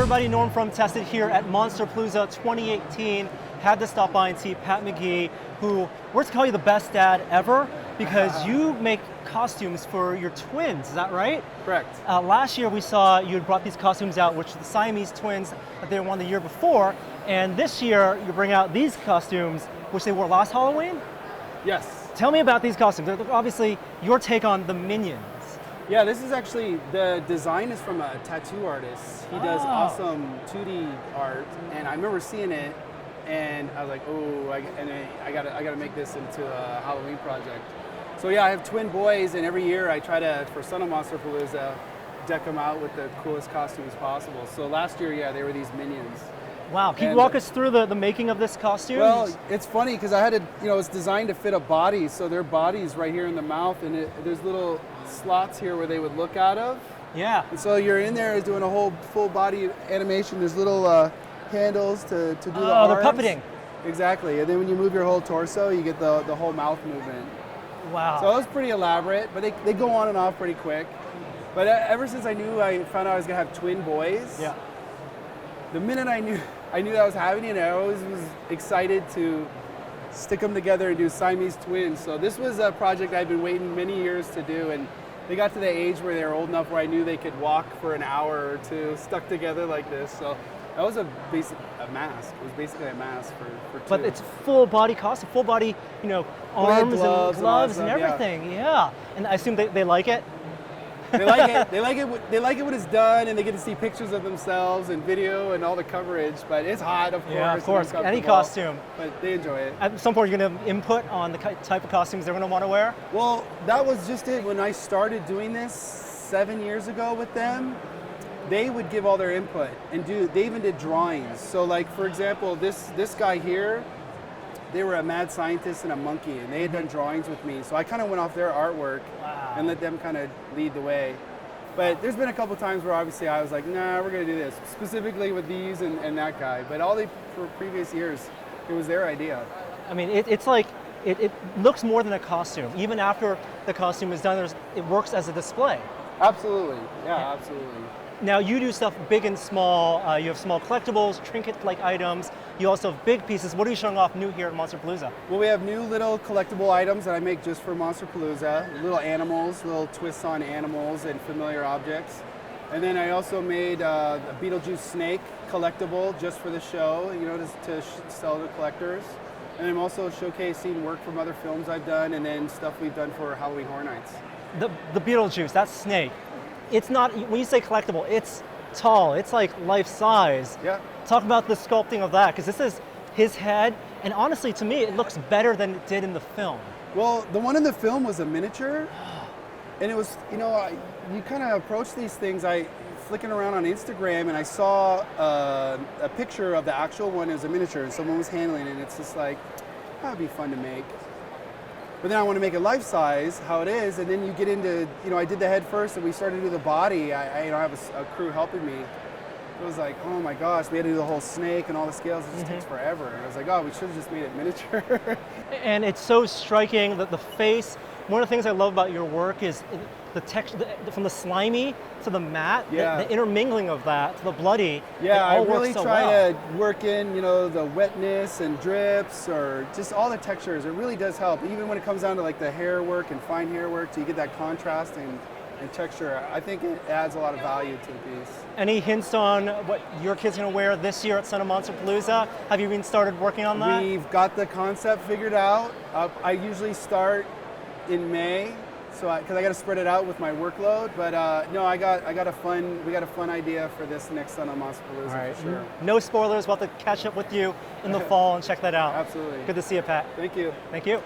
everybody, Norm from Tested here at Monsterpalooza 2018. Had to stop by and see Pat Magee, who, we're to call you the best dad ever, because you make costumes for your twins, is that right? Correct. Last year we saw you had brought these costumes out, which are the Siamese twins that they won the year before, and this year you bring out these costumes, which they wore last Halloween? Yes. Tell me about these costumes. They're obviously your take on the Minions. Yeah, this is actually, the design is from a tattoo artist. He does awesome 2D art, and I remember seeing it, and I was like, oh, I gotta make this into a Halloween project. So yeah, I have twin boys, and every year I try to, for Son of Monsterpalooza, deck them out with the coolest costumes possible. So last year, yeah, they were these Minions. Wow, can you walk us through the making of this costume? Well, it's funny because I had to, it's designed to fit a body, so their body's right here in the mouth, and there's little slots here where they would look out of. Yeah. And so you're in there doing a whole full body animation. There's little handles to do the arms. Oh, they're puppeting. Exactly, and then when you move your whole torso, you get the whole mouth movement. Wow. So it was pretty elaborate, but they go on and off pretty quick. But ever since I found out I was gonna have twin boys, yeah. The minute I knew that was happening, I always was excited to stick them together and do Siamese twins. So this was a project I've been waiting many years to do, and they got to the age where they were old enough where I knew they could walk for an hour or two stuck together like this. So that was a mask. It was basically a mask for two. But it's full body costume, full body, arms and gloves and everything. Yeah. And I assume they like it? They like it. They like it when it's done, and they get to see pictures of themselves and video and all the coverage. But it's hot, of course. Yeah, of course. Any costume. But they enjoy it. At some point, you're going to input on the type of costumes they're going to want to wear? Well, that was just it. When I started doing this 7 years ago with them, they would give all their input and they even did drawings. So, like for example, this guy here, they were a mad scientist and a monkey, and they had done drawings with me. So I kind of went off their artwork and let them kind of lead the way. But there's been a couple times where obviously I was like, nah, we're gonna do this, specifically with these and that guy. But all for previous years, it was their idea. I mean, it's like, it looks more than a costume. Even after the costume is done, it works as a display. Absolutely, yeah, absolutely. Now you do stuff big and small. You have small collectibles, trinket-like items. You also have big pieces. What are you showing off new here at Monsterpalooza? Well, we have new little collectible items that I make just for Monsterpalooza. Little animals, little twists on animals and familiar objects. And then I also made a Beetlejuice snake collectible just for the show, to sell to collectors. And I'm also showcasing work from other films I've done, and then stuff we've done for Halloween Horror Nights. The Beetlejuice, that snake. It's not, when you say collectible, it's tall, it's like life size. Yeah. Talk about the sculpting of that, because this is his head, and honestly to me it looks better than it did in the film. Well, the one in the film was a miniature, and it was, you kind of approach these things, flicking around on Instagram, and I saw a picture of the actual one as a miniature, and someone was handling it, and it's just like, that would be fun to make. But then I want to make it life size, how it is, and then you get into, I did the head first, and we started to do the body. I have a crew helping me. It was like, oh my gosh, we had to do the whole snake and all the scales. It just takes forever. And I was like, oh, we should have just made it miniature. And it's so striking that the face. One of the things I love about your work is the texture, from the slimy to the matte, the intermingling of that to the bloody. Yeah, I try really to work in, the wetness and drips or just all the textures. It really does help. Even when it comes down to like the hair work and fine hair work, so you get that contrast and texture. I think it adds a lot of value to the piece. Any hints on what your kid's going to wear this year at Son of Monsterpalooza? Have you even started working on that? We've got the concept figured out. I usually start in May, because I got to spread it out with my workload. But no, we got a fun idea for this next Son of Monsterpalooza for sure. No spoilers. We'll have to catch up with you in the fall and check that out. Absolutely. Good to see you, Pat. Thank you. Thank you.